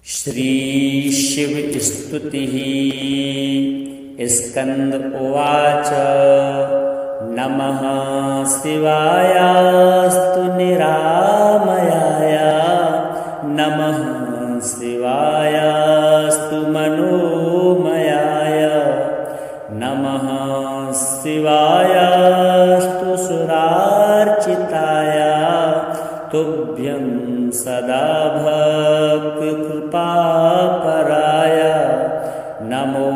श्री शिव स्तुतिः। स्कंद उवाच। नमः शिवायास्तु निरामयाय, नमः शिवायास्तु मनोमयाय, नमः शिवायास्तु सुरार्चिताय, तुभ्यं सदा भक्तिकृपापराय, नमो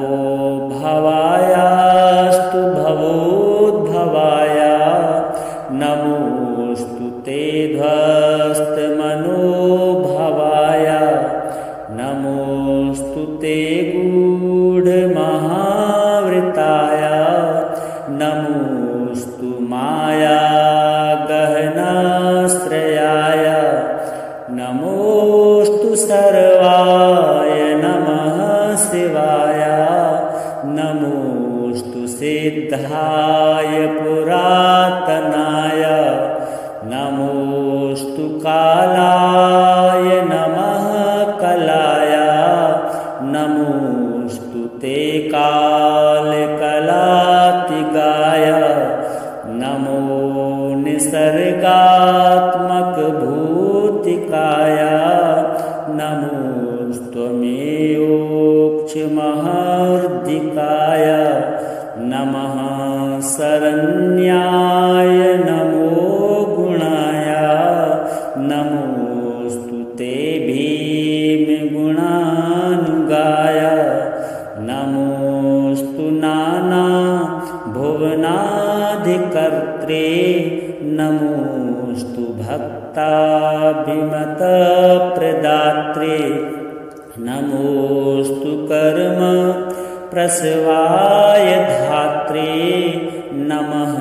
भवायास्तु भवोद्भवाय, नमोऽस्तु ते ध्वस्तमनोभवाय, नमोऽस्तु ते गूढमहावृताय, नमोऽस्तु मायागहनाश्रयाय, नमोऽस्तु सर्वाय नमः शिवाय, नमोऽस्तु सिद्धाय पुरातनाय, नमोऽस्तु कालाय नमः कलाय, नमोऽस्तु ते कालकलातिगाय, नमो निसर्गात्मकभूतिकाय, नमोऽस्त्वमेवोक्षमहार्दिकाय, नमः शरण्याय नमो गुणाय, नमोऽस्तु ते भीमगुणानुगाय, नमोऽस्तु नानाभुवनाधिकर्त्रे, नमोऽस्तु भक्ताभिमतप्रदात्रे, नमोऽस्तु कर्म प्रसवाय धात्रे, नमः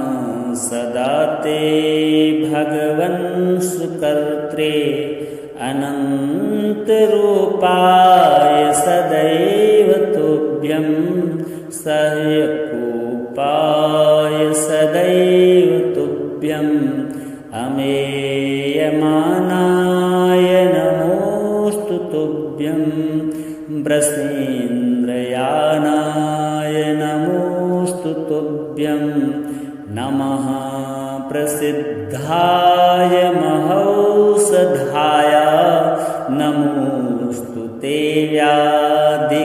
सदा ते भगवन् सुकर्त्रे, अनन्तरूपाय सदैव तुभ्यं, सह्यकूपाय सदैव तुभ्यं, अमेयमानाय नमोऽस्तु तुभ्यं, वृषेन्द्रयानाय नमोऽस्तु तुभ्यं, नमः प्रसिद्धाय महौषधाय, नमोऽस्तु ते व्याधिगणापहाय,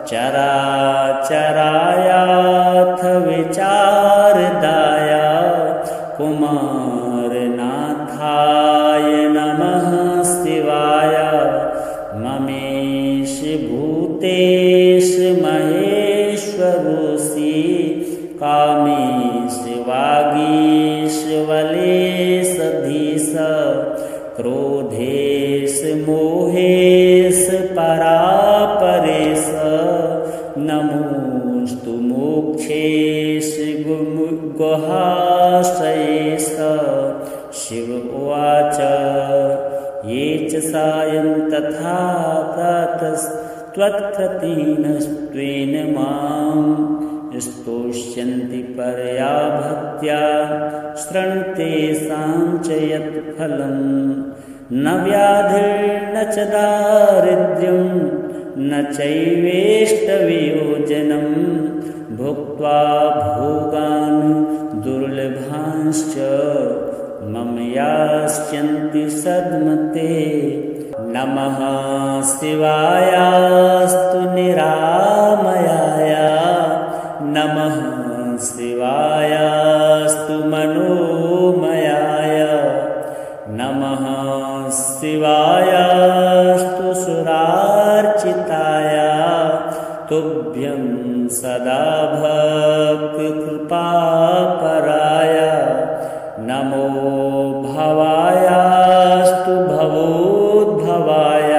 चराचरायाथ विचारदाय, कुमारनाथाय नमः शिवाय, ममेश भूतेश महेश्वरोऽसि, कामेश वागीश वलेश धीश, क्रोधेश मोहेश परापरेश, नमोऽस्तु मोक्षेश गुहाश्रयेश। शिव उवाच। ये च सायं तथा प्रातस्त्वत्कृतिनस्त्वेन मां स्तोष्यन्ति परया भक्त्या, शृणुतेषां च यत्फलं, न व्याधिर्न च दारिद्र्यं, न चैवेष्टवियोजनं, भुक्त्वा भोगान् दुर्लभांश्च, मम यास्यन्ति सद्मते। नमः शिवायास्तु निरामयाय, नमः शिवायास्तु मनोमयाय, नमः शिवायास्तु सुरार्चिताय, तुभ्यं सदा भक्तिकृपापराय, नमो भवायास्तु भवोद्भवाय,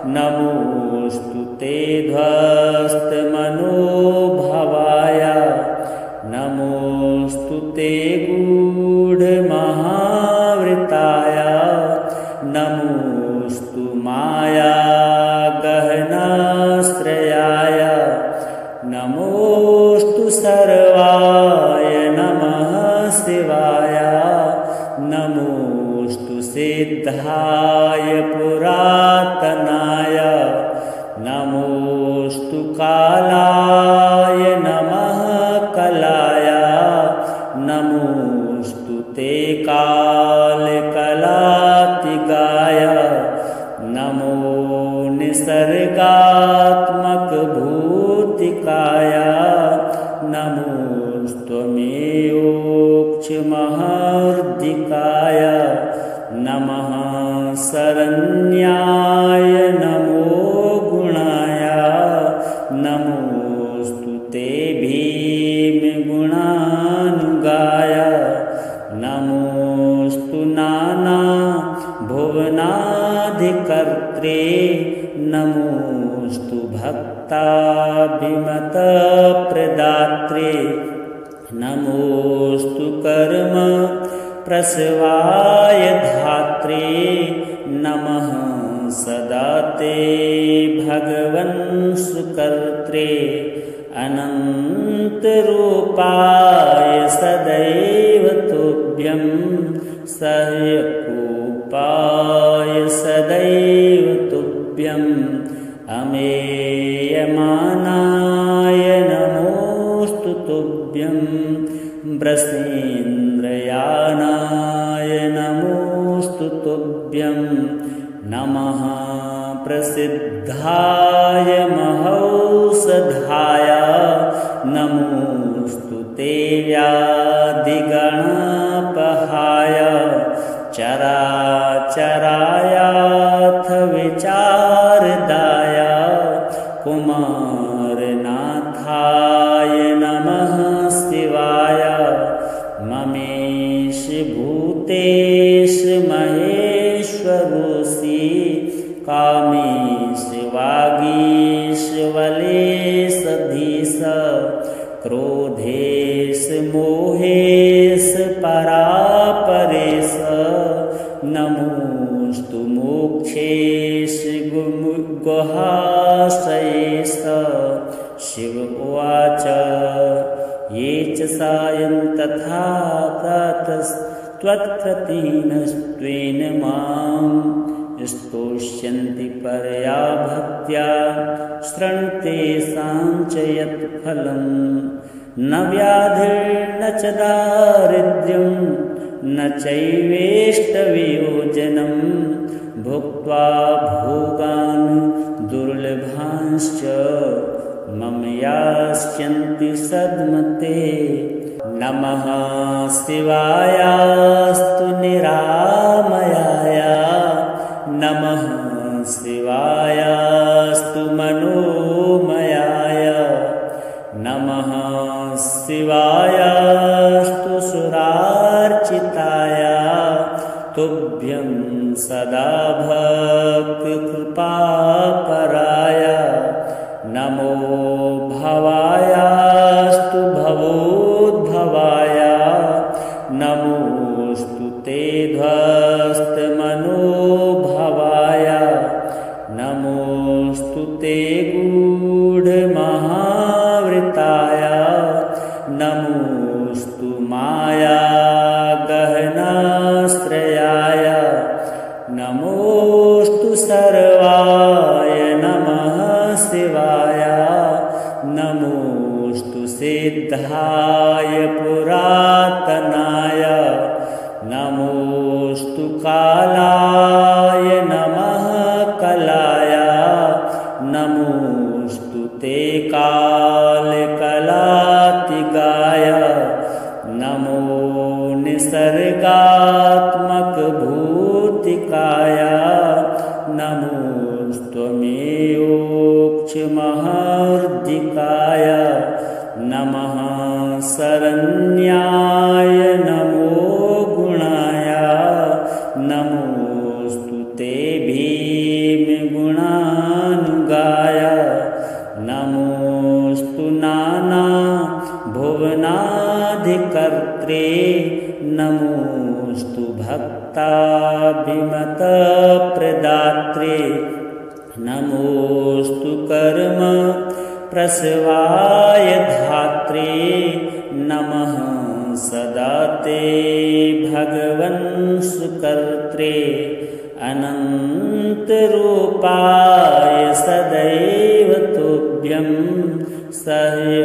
नमोऽस्तु ते ध्वस्तमनोभवाय, नमोऽस्तु ते गूढमहावृताय, नमोऽस्तु मायागहनाश्रयाय, नमोऽस्तु सर्वाय नमः शिवाय। पुरातनाय नमोऽस्तु कालाय नमः कलाय नमोऽस्तु ते कालकलातिगाय नमो निसर्गात्मक भूतिकाय नमोऽस्त्वमेयोक्षमहार्दिकाय नमः शरण्याय नमो गुणाय नमोऽस्तु ते भीमगुणानुगाय नमोऽस्तु नाना भुवनाधिकर्त्रे नमोऽस्तु भक्ताभिमतप्रदात्रे नमोऽस्तु कर्म प्रसवाय धात्रे नमः सदा ते भगवन् सुकर्त्रे अनन्तरूपाय सदैव तुभ्यं सह्यकूपाय सदैव तुभ्यं अमेयमानाय नमोऽस्तु तुभ्यं वृषेन्द्रयानाय नमोऽस्तु तुभ्यं नमः प्रसिद्धाय महौषधाय नमोऽस्तु ते व्याधिगणापहाय चराचरायाथ विचारदाय कुमारनाथाय नमः शिवाय ममेश भूतेश महेश्वरोऽसि कामेश वागीश वलेश धीश क्रोधेश मोहेश परापरेश नमोऽस्तु मोक्षेश गुहाशयेश शिव उवाच ये च सायं तथा प्रातस्त्वत्प्रतीनस्त्वेन मां स्तोष्यन्ति परया भक्त्या शृणुतेषां च यत्फलं न व्याधिर्न च दारिद्र्यं न चैवेष्टवियोजनं भुक्त्वा भोगान् दुर्लभांश्च मम यास्यन्ति सद्मते नमः शिवायास्तु निरामयाय नमः शिवायास्तु मनोमयाय नमः शिवायास्तु सुरार्चिताय तुभ्यं सदा भक्तकृपापराय नमो भवायास्तु भवोद्भवाय नमोऽस्तु ते ध्वस्तमनोभवाय नमोऽस्तु ते गूढमहावृताय नमोऽस्तु मायागहनाश्रयाय नमोऽस्तु सर्वाय नमः शिवाय नमोऽस्तु सिद्धाय पुरातनाय नमोऽस्तु कालाय नमः कलाय नमोऽस्तु ते कालकलातिगाय नमो निसर्गात्मक भूतिकाय नमोऽस्त्वमेयोक्षमहार्दिकाय नमः शरण्याय नमो गुणाय नमोऽस्तु ते भीमगुणानुगाय नमोऽस्तु नाना भुवनाधिकर्त्रे नमोऽस्तु भक्ताभिमतप्रदात्रे नमोऽस्तु कर्म प्रसवाय धात्रे नमः सदा ते भगवन् सुकर्त्रे अनन्तरूपाय सदैव तुभ्यं सह्यकूपाय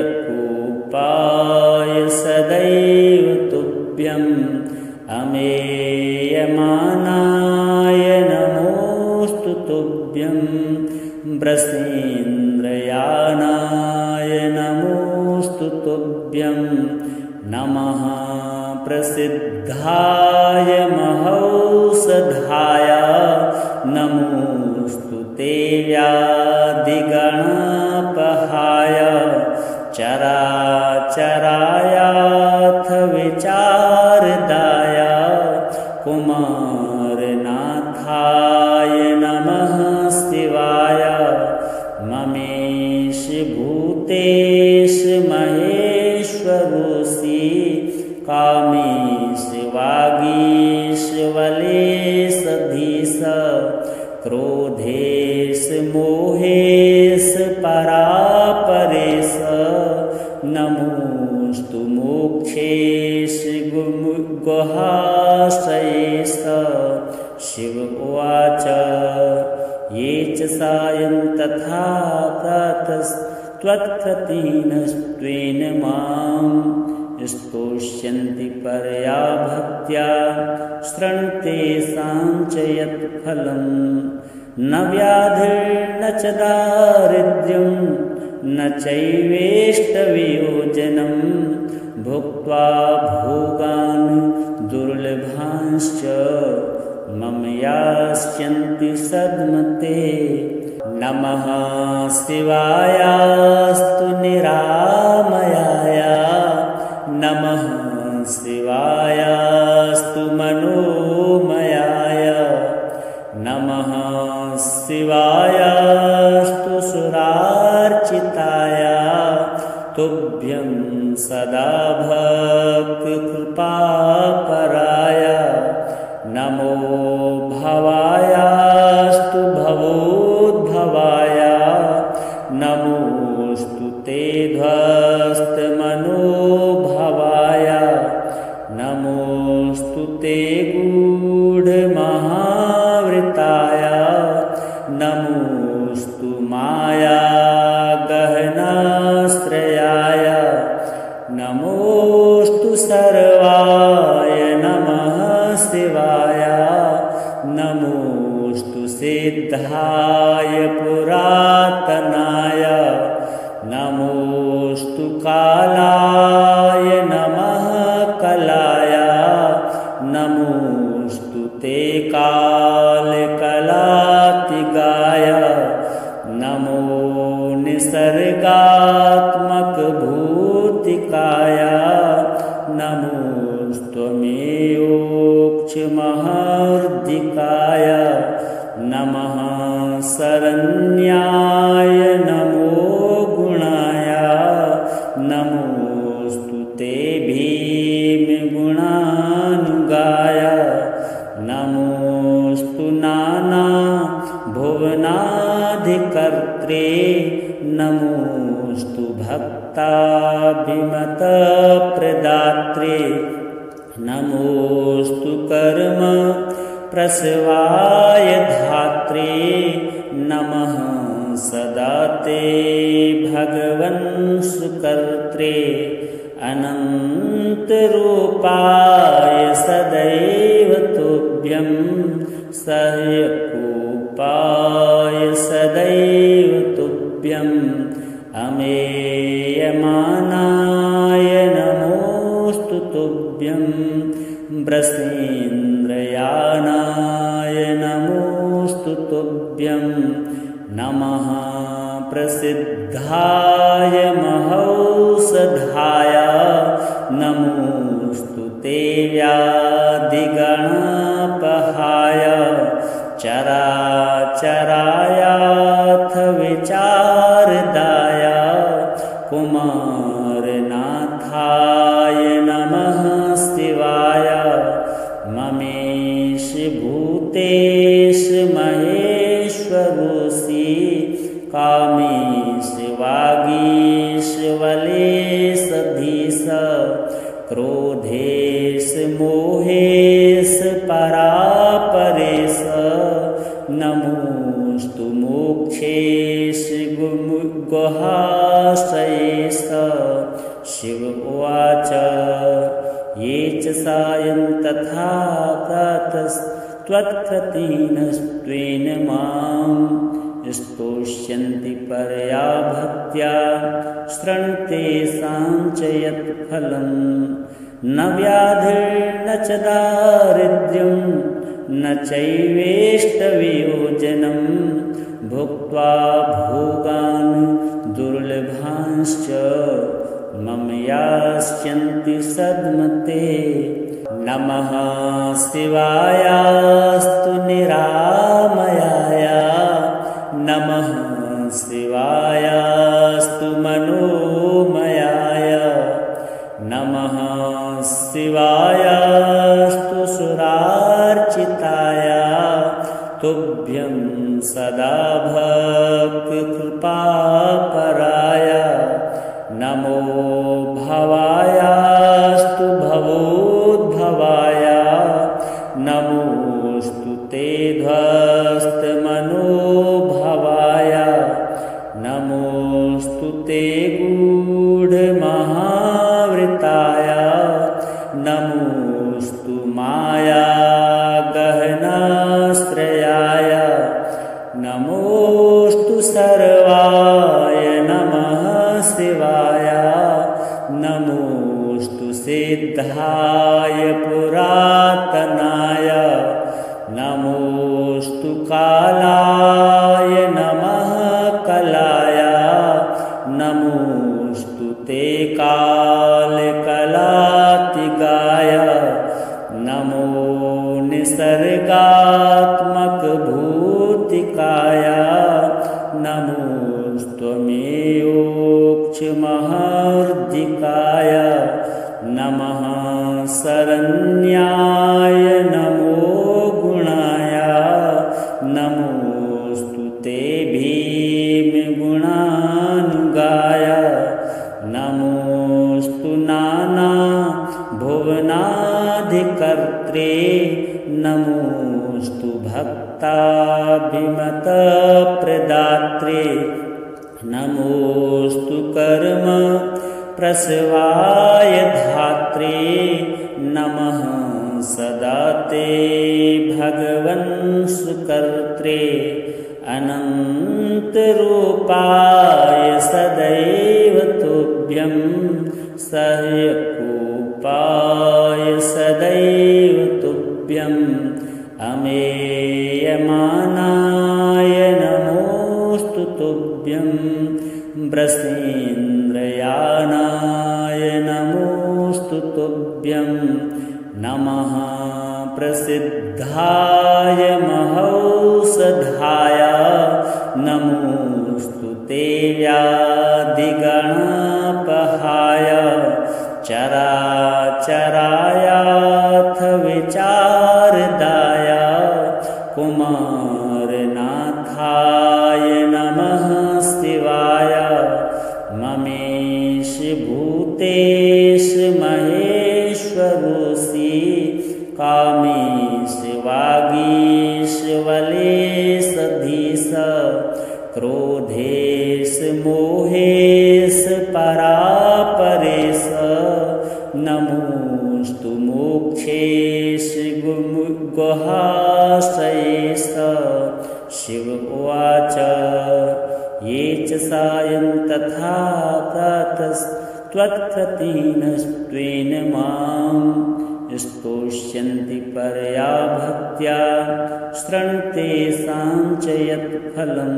सदैव तुभ्यं अमेयमानाय नमोऽस्तु तुभ्यं वृषेन्द्रयानाय नमोऽस्तु तुभ्यं नमः प्रसिद्धाय महौषधाय नमोऽस्तु ते व्याधिगणापहाय चराचरायाथ विचारदाय कुमारनाथाय नमः शिवाय ममेश भूतेश महेश्वरोऽसि कामेश वागीश वलेश धीश क्रोधेश मोहेश परापरेश नमोऽस्तु मोक्षेश गुहाश्रयेश शिव उवाच ये च सायं तथा प्रातस्त्वत्कृतिनस्त्वेन मां स्तोष्यन्ति परया भक्त्या शृणुतेषां च यत्फलं न व्याधिर्न च दारिद्र्यं न चैवेष्टवियोजनं भुक्त्वा भोगान् दुर्लभांश्च मम यास्यन्ति सद्मते नमः शिवायास्तु निरामयाय नमः शिवायास्तु मनोमयाय नमः शिवायास्तु सुरार्चिताय तुभ्यं सदा भक्तिकृपापराय नमो भवायास्तु भवोद्भवाय नमोऽस्तु ते ध्वस्तमनोभवाय नमोऽस्तु ते गूढमहावृताय नमोऽस्तु मायागहनाश्रयाय नमोऽस्तु सर्वाय नमः शिवाय नमोऽस्तु सिद्धाय पुरातनाय नमोऽस्तु कालाय नमः कलाय नमोऽस्तु ते कालकलातिगाय नमो निसर्गात्मकभूतिकाय नमोऽस्त्वमेयोक्षमहार्दिकाय नमः शरण्याय नमो गुणाय नमोऽस्तु ते भीमगुणानुगाय नमोऽस्तु नानाभुवनाधिकर्त्रे नमोऽस्तु भक्ताभिमतप्रदात्रे नमोऽस्तु कर्म प्रसवाय धात्रे नमः सदा ते भगवन् सुकर्त्रे अनन्तरूपाय सदैव तुभ्यं सह्यकूपाय सदैव तुभ्यं अमेयमानाय नमोऽस्तु तुभ्यं वृषेन्द्रयानाय नमोऽस्तु तुभ्यं नमः प्रसिद्धाय महौषधाय नमोऽस्तु ते व्याधिगणापहाय चराचरायाथ विचारदाय कुमारनाथाय नमः शिवाय ममेश भूतेश महेश्वरोऽसि कामेश वागीश वलेश धीश क्रोधेश मोहेश परापरेश नमोऽस्तु मोक्षेश गुहाश्रयेश। शिव उवाच ये च सायं तथा प्रातस्त्वत्कृतिनस्त्वेन मां स्तोष्यन्ति परया भक्त्या शृणुतेषां च यत्फलं। न व्याधिर्न च दारिद्र्यं न चैवेष्टवियोजनं भुक्त्वा भोगान् दुर्लभांश्च मम यास्यन्ति सद्मते। नमः शिवायास्तु निरामयाय नमः शिवायास्तु मनोमयाय नमः शिवायास्तु सुरार्चिताय तुभ्यं सदा भक्तिकृपापराय। नमो भवायास्तु भवोद्भवाय नमोऽस्तु ते ध्वस्तमनोभवाय नमोऽस्तु ते गूढमहावृताय नमोऽस्तु मायागहनाश्रयाय नमोऽस्तु सर्वाय नमः शिवाय नमोऽस्तु सिद्धाय पुरातनाय नमोऽस्तु कालाय नमः कलाय नमोऽस्तु ते कालकलातिगाय नमो निसर्गात्मकभूतिकाय नमोऽस्त्वमेयोक्षमहार्दिकाय नमः शरण्याय नमो गुणाय नमोऽस्तु ते भीमगुणानुगाय नमोऽस्तु नानाभुवनाधिकर्त्रे नमोऽस्तु भक्ताभिमतप्रदात्रे नमोऽस्तु कर्म प्रसवाय धात्रे नमः सदा ते भगवन् सुकर्त्रे अनन्तरूपाय सदैव तुभ्यं सह्यकूपाय सदैव तुभ्यं अमेयमानाय नमोऽस्तु तुभ्यं वृषेन्द्रयानाय नमोऽस्तु तुभ्यं नमः प्रसिद्धाय महौषधाय नमोऽस्तु ते व्याधिगणापहाय चराचरायाथ विचारदाय कुमारनाथाय नमः शिवाय ममेश भूतेश महेश्वरोऽसि कामेश वागीश वलेश धीश क्रोधेश मोहेश परापरेश नमोऽस्तु मोक्षेश गुहाश्रयेश। शिव उवाच ये च सायं तथा प्रातस्त्वत्कृतिनस्त्वेन मां स्तोष्यन्ति परया भक्त्या शृणुतेषां च यत्फलं।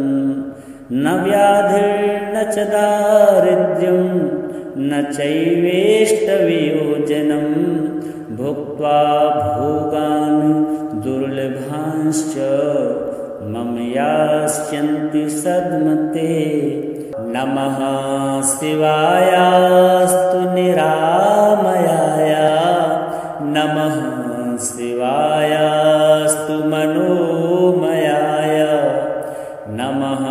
न व्याधिर्न च दारिद्र्यं न चैवेष्टवियोजनं भुक्त्वा भोगान् दुर्लभांश्च मम यास्यन्ति सद्मते। नमः शिवायास्तु निरामयाय नमः शिवायास्तु मनोमयाय नमः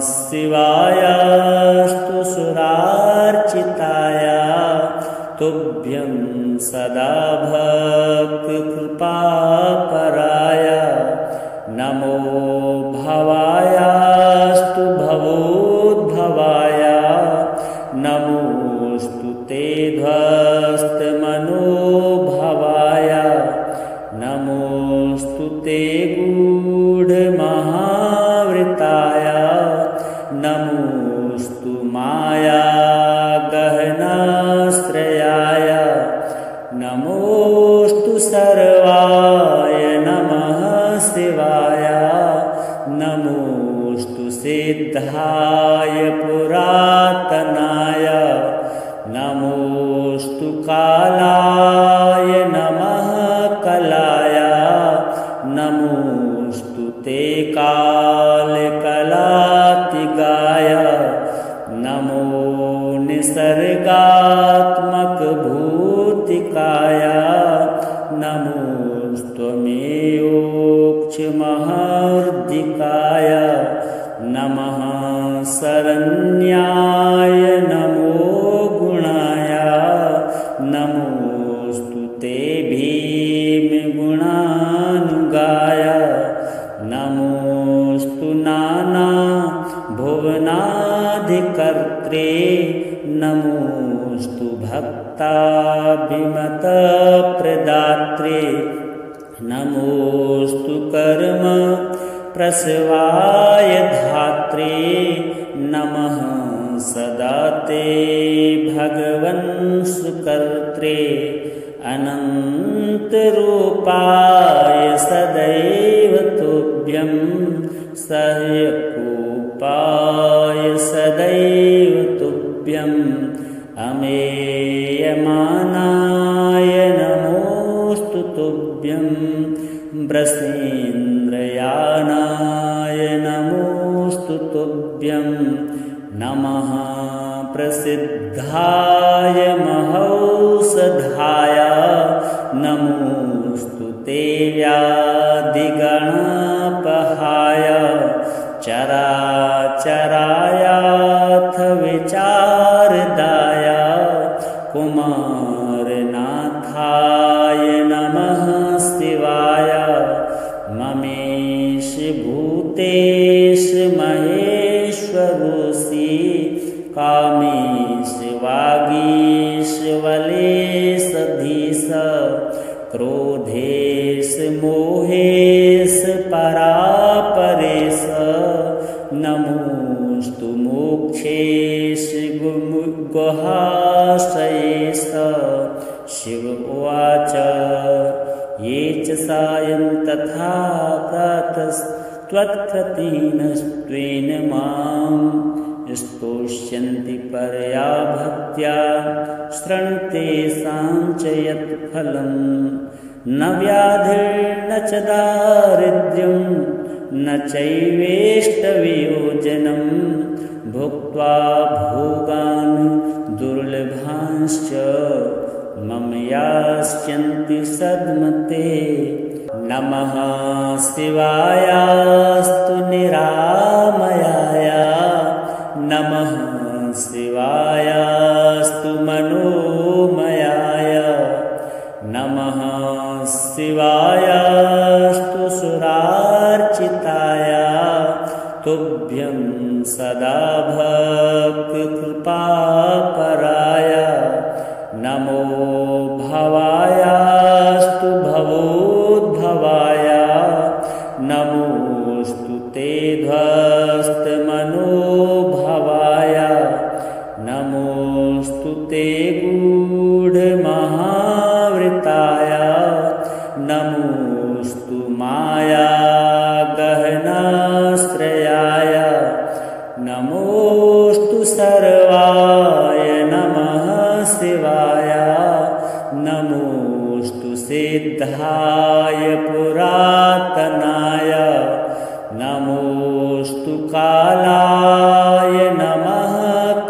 शिवायास्तु सुरार्चिताय तुभ्यं सदा भक्तिकृपापराय। नमो भवायास्तु भवोद्भवाय नमोऽस्तु ते ध्वस्तमनोभवाय नमोऽस्तु ते गूढमहावृताय नमोऽस्तु मायागहनाश्रयाय नमोऽस्तु सर्वाय नमः शिवाय नमोऽस्तु सिद्धाय पुरातनाय नमोऽस्तु कालाय नमः कलाय नमोऽस्तु ते कालकलातिगाय नमो निसर्गात्मकभूतिकाय नमोऽस्त्वमेयोक्षमहार्दिकाय नमः शरण्याय नमो गुणाय नमोऽस्तु ते भीमगुणानुगाय नमोऽस्तु नानाभुवनाधिकर्त्रे नमोऽस्तु भक्ताभिमतप्रदात्रे नमोऽस्तु कर्म प्रसवाय धात्रे नमः सदा ते भगवन् सुकर्त्रे अनन्तरूपाय सदैव तुभ्यं सह्यकूपाय सदैव तुभ्यम् अमेयमानाय नमोऽस्तु तुभ्यं वृषेन्द्रयानाय नमोऽस्तु तुभ्यं नमः प्रसिद्धाय महौषधाय नमोऽस्तु ते व्याधिगणापहाय चराचरायाथ विचारदाय कुमारनाथाय नमः शिवाय ममेश भूतेश महेश्वरोऽसि कामेश वागीश वलेश धीश क्रोधेश मोहेश परापरेश नमोऽस्तु मोक्षेश गुहाशयेश शिव उवाच ये च सायं तथा प्रातस्त्वत्कृतिनस्त्वेन मां स्तोष्यन्ति परया भक्त्या शृणुतेषां च यत्फलं न व्याधिर्न च दारिद्र्यं न चैवेष्टवियोजनं भुक्त्वा भोगान् दुर्लभांश्च मम यास्यन्ति सद्मते नमः शिवायास्तु निरामयाय नमः शिवायास्तु मनोमयाय नमः शिवायास्तु सुरार्चिताय तुभ्यं सदा भक्तकृपापराय नमो भवायास्तु भवोद्भवाय नमोऽस्तु ते ध्वस्तमनोभवाय नमोऽस्तु ते गूढमहावृताय नमोऽस्तु मायागहनाश्रयाय नमोऽस्तु सर्वाय नमः शिवाय नमोऽस्तु सिद्धाय पुरातनाय नमोऽस्तु कालाय नमः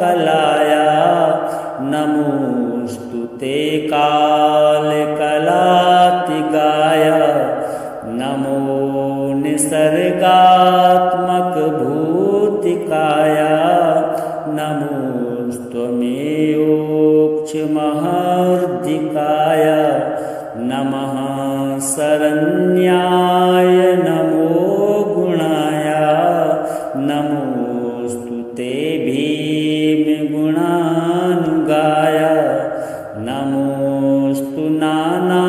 कलाय नमोऽस्तु ते कालकलातिगाय नमो निसर्गात्मकभूतिकाय नमोऽस्त्वमेयोक्षमहार्दिकाय नमः शरण्याय नमो गुणाय ते भीमगुणानुगाय नमोऽस्तु नाना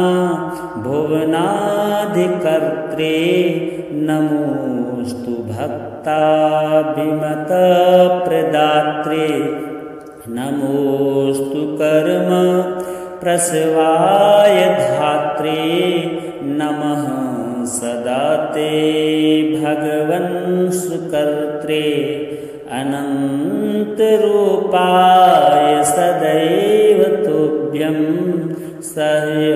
भुवनाधिकर्त्रे नमोऽस्तु भक्ताभिमतप्रदात्रे नमोऽस्तु कर्म प्रसवाय धात्रे नमः सदा ते भगवन् सुकर्त्रे अनन्तरूपाय सदैव तुभ्यं सह्यकूपाय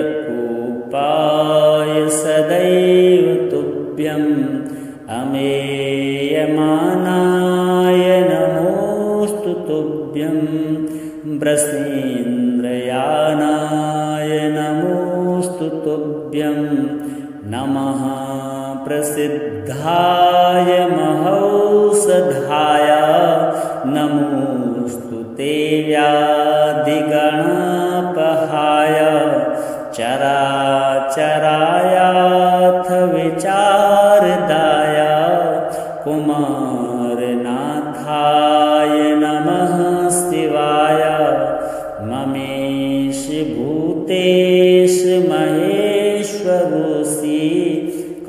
सदैव तुभ्यम् अमेयमानाय नमोऽस्तु तुभ्यं वृषेन्द्रयानाय नमोऽस्तु तुभ्यं नमः प्रसिद्धाय महौषधाय नमोऽस्तु ते व्याधिगणापहाय चराचरायाथ विचारदाय कुमारनाथाय नमः शिवाय ममेश भूतेश महेश्वरोऽसि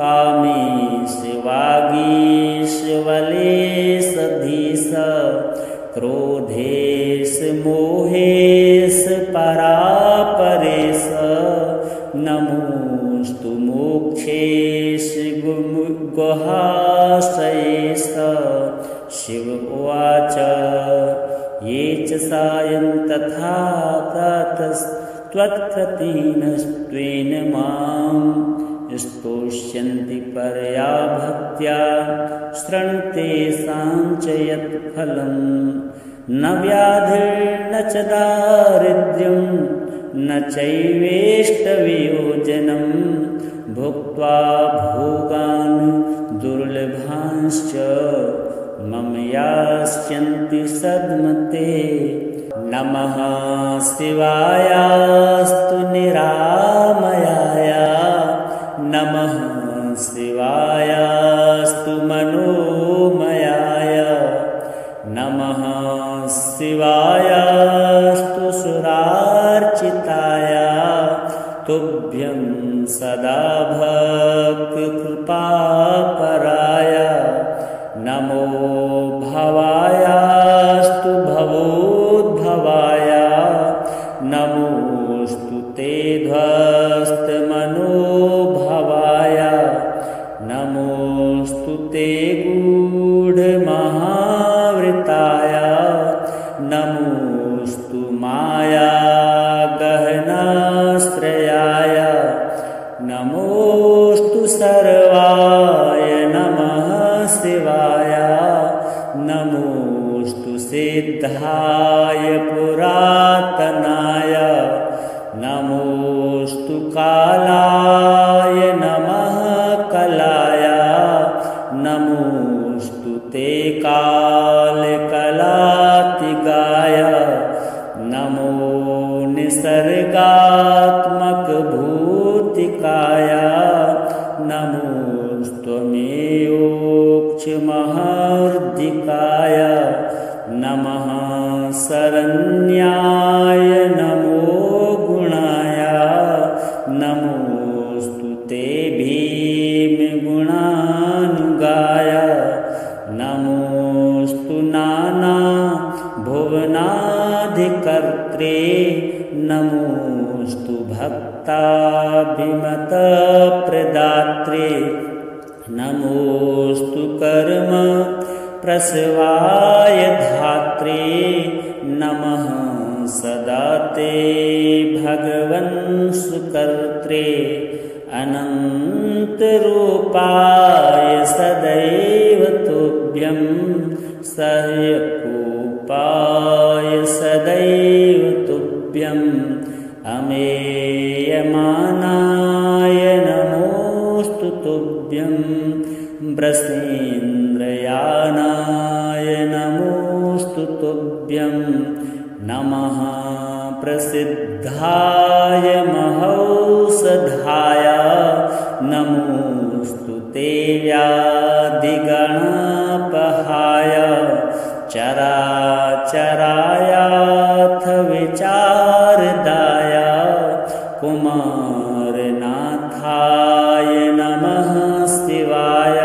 कामेश वागीश वलेश धीश क्रोधेश मोहेश परापरेश नमोऽस्तु मोक्षेश गुहाशयेश शिव उवाच ये च सायं तथा प्रातस्त्वत्प्रतीनस्त्वेन मां स्तोष्यन्ति परया भक्त्या शृणुतेषां च यत्फलं न व्याधिर्न च दारिद्र्यं न चैवेष्टवियोजनं भुक्त्वा भोगान् दुर्लभांश्च मम यास्यन्ति सद्मते नमः शिवायास्तु निरामयाय नमः शिवायास्तु मनोमयाय नमः शिवायास्तु सुरार्चिताय तुभ्यं सदा भक्तकृपापराय नमो भवायास्तु भवोद्भवाय नमोऽस्तु ते ध्वस्तमनोभवाय नमोऽस्तु ते गूढमहावृताय नमोऽस्तु मायागहनाश्रयाय नमोऽस्तु सर्वाय नमः शिवाय नमोऽस्तु सिद्धाय पुरातनाय नमोऽस्तु कालाय नमः कलाय नमोऽस्तु ते कालकलातिगाय नमो निसर्गात्मकभूतिकाय नमोऽस्त्वमेयोक्षमहार्दिकाय नमः शरण्याय नमो गुणाय नमोऽस्तु ते भीमगुणानुगाय नमोऽस्तु नाना भुवनाधिकर्त्रे नमोऽस्तु भक्ताभिमतप्रदात्रे नमोऽस्तु कर्म प्रसवाय धात्रे नमः सदा ते भगवन् सुकर्त्रे अनन्तरूपाय सदैव तुभ्यं सह्यकूपाय सदैव तुभ्यम् अमेयमानाय नमोऽस्तु तुभ्यं वृषेन्द्रयानाय नमोऽस्तु तुभ्यं नमः प्रसिद्धाय महौषधाय नमोऽस्तु ते व्याधिगणापहाय चर चरायाथ विचारदाय कुमारनाथाय नमः शिवाय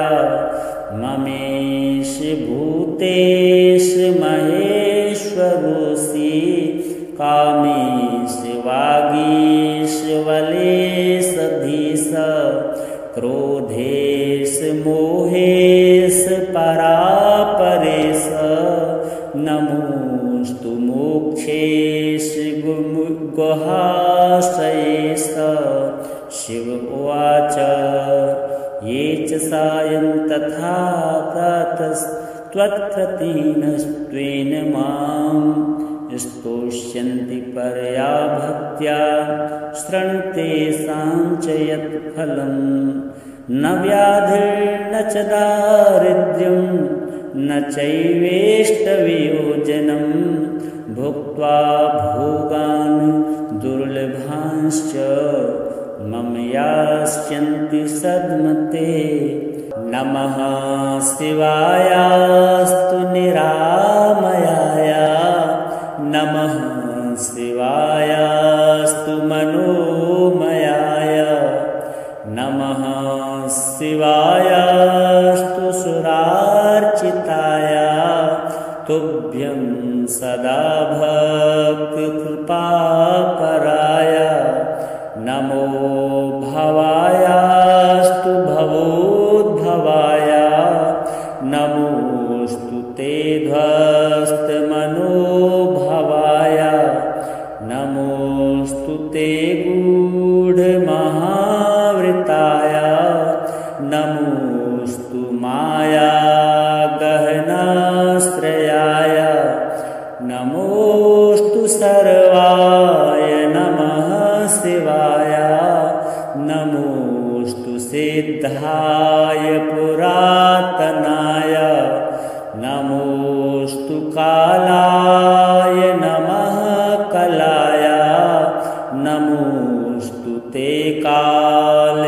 ममेश भूतेश महेश्वरोऽसि कामेश वागीश वलेश धीश क्रोधेश मोहेश परापरेश नमोस्तु मोक्षेश गुहाशयेश शिव उवाच ये च सायं तथा प्रातस्त्वत्कृतिनस्त्वेन मां स्तोष्यन्ति परया भक्त्या शृणुतेषां च यत्फलं न व्याधिर्न च दारिद्र्यं न चैवेष्टवियोजनं भुक्त्वा भोगान् दुर्लभांश्च मम यास्यन्ति सद्मते नमः शिवायास्तु निरामयाय नमः शिवायास्तु मनोमयाय नमः शिवायास्तु सुरार्चिताय तुभ्यं सदा भक्तिकृपापराय नमो भवायास्तु भवोद्भवाय नमोस्तु ते ध्वस्तमनोभवाय नमोस्तु ते गूढमहावृताय नमोस्तु मायागहनाश्रयाय नमोस्तु सर्वाय नमः शिवाय नमोस्तु सिद्धाय पुरातनाय नमोस्तु कालाय नमः कलाय नमोस्तु ते कालकलातिगाय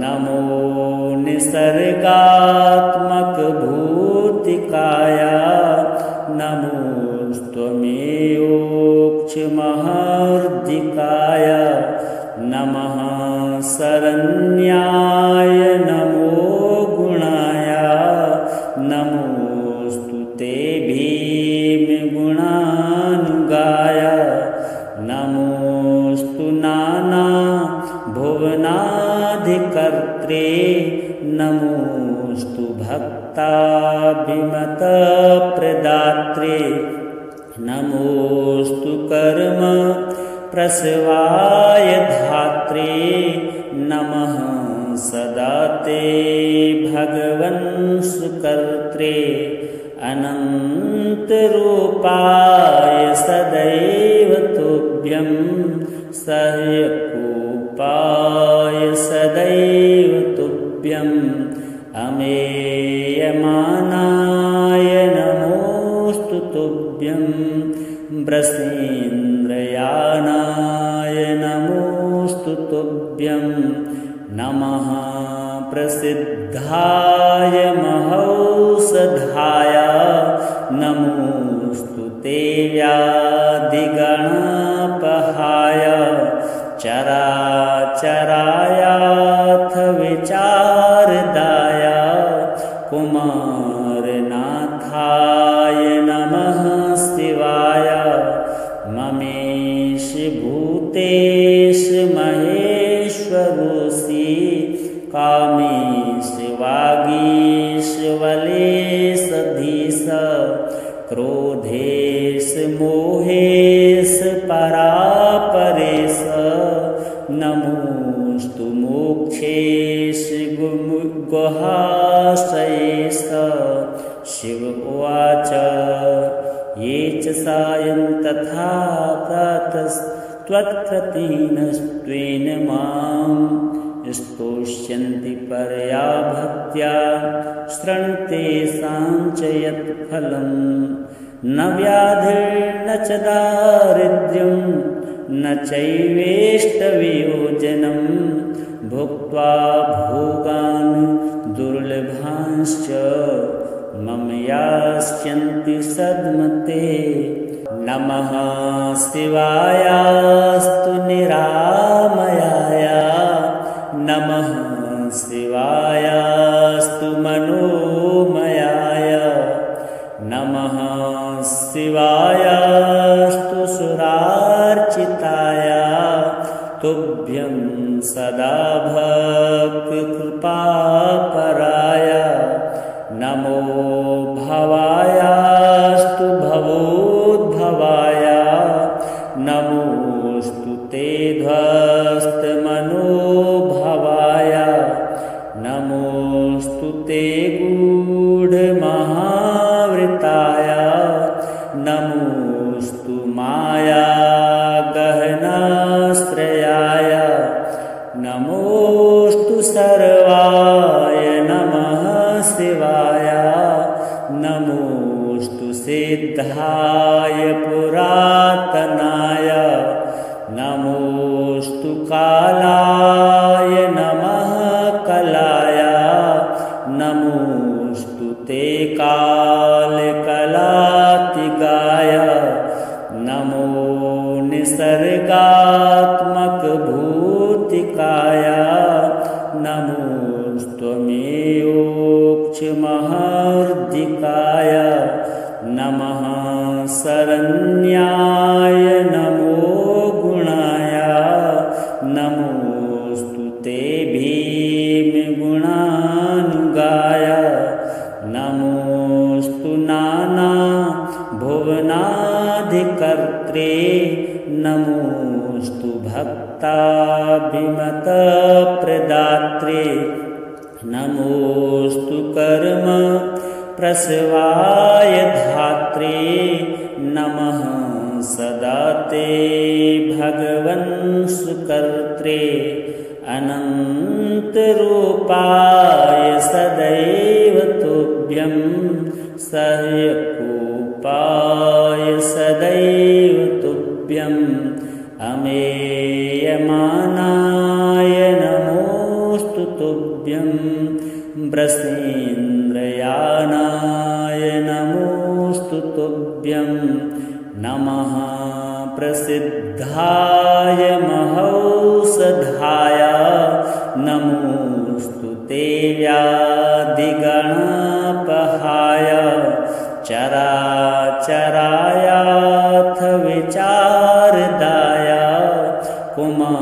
नमो निसर्गात्मकभूतिकाय नमोस्त्वमेवोक्षमहार्दिकाय नमः शरण्याय नमो गुणाय नमोस्तु ते भीमगुणानुगाय नमोस्तु नानाभुवनाधिकर्त्रे नमोस्तु भक्ताभिमतप्रदात्रे नमोस्तु कर्म प्रसवाय धात्रे नमः सदा ते भगवन् सुकर्त्रे अनन्तरूपाय सदैव तुभ्यं सह्यकूपाय सदैव तुभ्यं अमेयमानाय नमोस्तु तुभ्यं वृषेन्द्रयानाय नमोस्तु तुभ्यं नमः प्रसिद्धाय महौषधाय नमोस्तु ते व्याधिगणापहाय चराचरायाथ विचारदाय कुमारनाथाय नमः शिवाय ममेश भूतेश महेश्वरोऽसि कामेश वागीश वलेश धीश क्रोधेश मोहेश परापरेश नमोस्तु मोक्षेश गुहाशयेश शिव उवाच ये च सायं तथा प्रातस्त्वत्कृतिनस्त्वेन मां स्तोष्यन्ति परया भक्त्या शृणुतेषां च यत्फलं न व्याधिर्न च दारिद्र्यं न चैवेष्टवियोजनं भुक्त्वा भोगान् दुर्लभांश्च मम यास्यन्ति सद्मते। नमः शिवायास्तु निरामयाय, नमः शिवायास्तु मनोमयाय, नमः शिवायास्तु सुरार्चिताय, तुभ्यं सदा भक्तिकृपापराय। नमो भवायास्तु भवोद्भवाय, नमोऽस्तु ते ध्वस्तमनोभवाय, नमोऽस्तु ते गूढमहावृताय, नमोऽस्तु मायागहनाश्रयाय, नमोऽस्तु सर्वाय नमः शिवाय, नमोऽस्तु सिद्धाय पुरातनाय, नमोऽस्तु कालाय नमः कलाय, नमोऽस्तु ते कालकलातिगाय, नमो निसर्गात्मकभूतिकाय, नमोऽस्त्वमेयोक्षमहार्दिकाय, नमः शरण्याय नमो गुणाय, नमोऽस्तु ते भीमगुणानुगाय, नमोऽस्तु नानाभुवनाधिकर्त्रे, नमोऽस्तु भक्ताभिमतप्रदात्रे, नमोऽस्तु कर्म प्रसवाय धात्रे, नमः सदा ते भगवन् सुकर्त्रे, अनन्तरूपाय सदैव तुभ्यं, सह्यकूपाय सदैव तुभ्यं, अमेयमानाय नमोऽस्तु तुभ्यं, वृषेन्द्रयानाय नमोऽस्तु तुभ्यं, नमः प्रसिद्धाय महौषधाय, नमोऽस्तु ते व्याधिगणापहाय, चराचरायाथ विचारदाय, कुमारनाथाय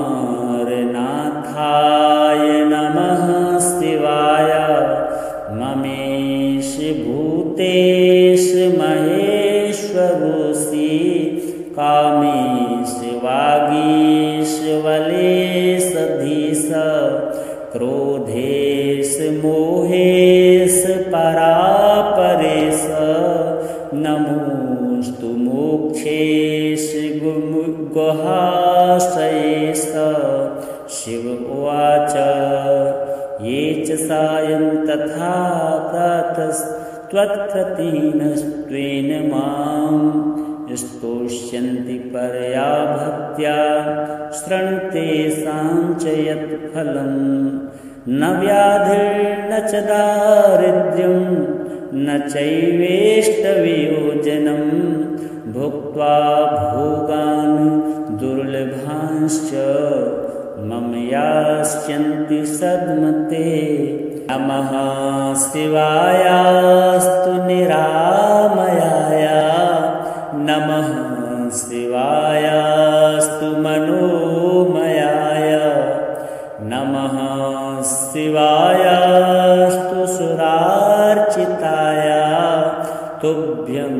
नमः शिवाय, ममेश भूतेश महेश्वरोऽसि, कामेश वागीश वलेश धीश, क्रोधेश मोहेश परापरेश, नमोऽस्तु मोक्षेश गुहाश्रयेश। शिव उवाच ये च सायं तथा प्रातस्त्वत्कृतिनस्त्वेन मां स्तोष्यन्ति परया भक्त्या, शृणुतेषां च यत्फलं। न व्याधिर्न च दारिद्र्यं न चैवेष्टवियोजनं, भुक्त्वा भोगान् दुर्लभांश्च मम यास्यन्ति सद्मते। नमः शिवायास्तु निरामयाय, नमः शिवायास्तु मनोमयाय, नमः शिवायास्तु सुरार्चिताय, तुभ्यं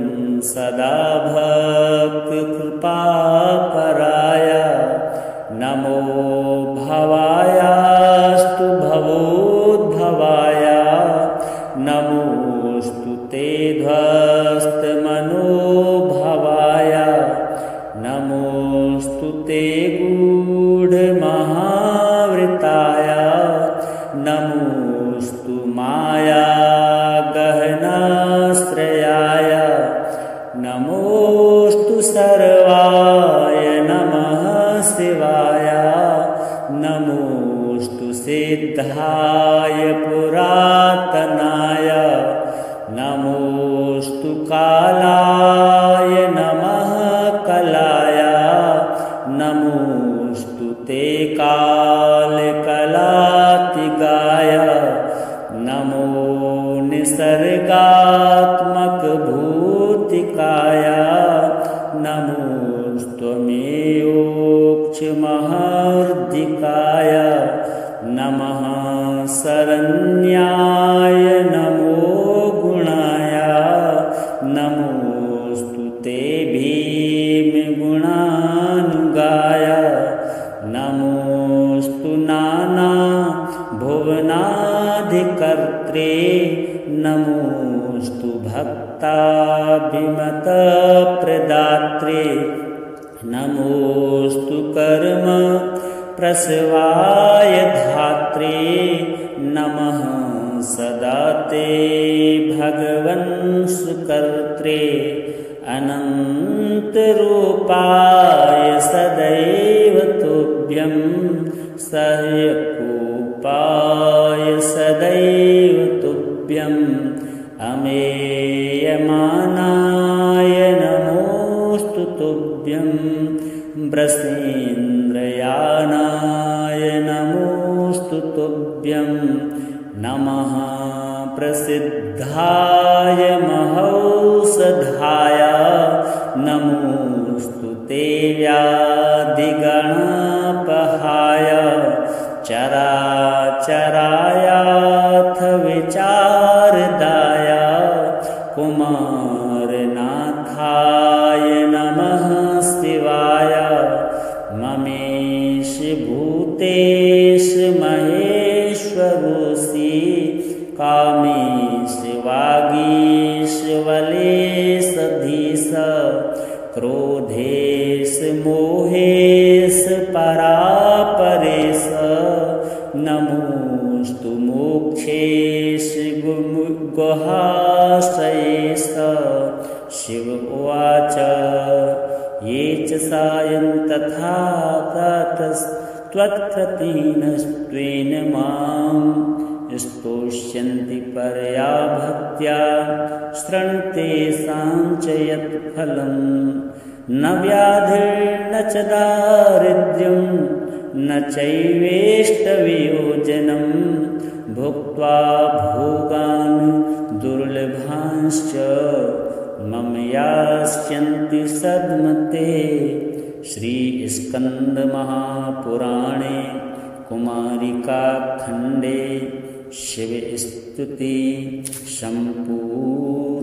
सदा भक्तिकृपापराय। नमो भवायास्तु भवोद्भवाय, नमोऽस्तु ते ध्वस्तमनोभवाय, नमोऽस्तु ते गूढमहावृताय, नमोऽस्तु मायागहनाश्रयाय, नमोऽस्तु सर्वाय नमः शिवाय, नमोऽस्तु सिद्धाय पुरातनाय, नमो नमो निसर्गात्मकभूतिकाय नमोऽस्त्वमेवोक्षमहार्दिकाय नमः शरण्याय नमो गुणाय नमोऽस्तु ते भीमगुणानुगाय नमोऽस्तु नानाभुवनाधिकर्त्रे नमोऽस्तु भक्ताभिमतप्रदात्रे नमोऽस्तु कर्म प्रसवाय धात्रे नमः सदा ते भगवन् सुकर्त्रे अनन्तरूपाय सदैव तुभ्यं सह्यकूपाय सदैव तुभ्यम् अमेयमानाय नमोऽस्तु तुभ्यं वृषेन्द्रयानाय नमोऽस्तु तुभ्यं नमः प्रसिद्धाय महौषधाय नमोऽस्तु ते व्याधिगणापहाय चराचरायाथ विचारदाय कुमारनाथाय नमः शिवाय ममेश भूतेश महेश्वरोऽसि कामेश वागीश वलेश धीश क्रोधेश मोहेश परापरेश नमोऽस्तु मोक्षेश गुहाश्रयेश शिव उवाच ये च सायं तथा प्रातस्त्वत्प्रतीनस्त्वेन मां स्तोष्यन्ति परया भक्त्या शृणुतेषां च यत्फलं न व्याधिर्न च दारिद्र्यं न चैवेष्टवियोजनं भुक्त्वा भोगान् दुर्लभांश्च मम यास्यन्ति सद्मते। श्रीस्कन्दमहापुराणे कुमारिकाखण्डे शिवस्तुति सम्पूर्णम्।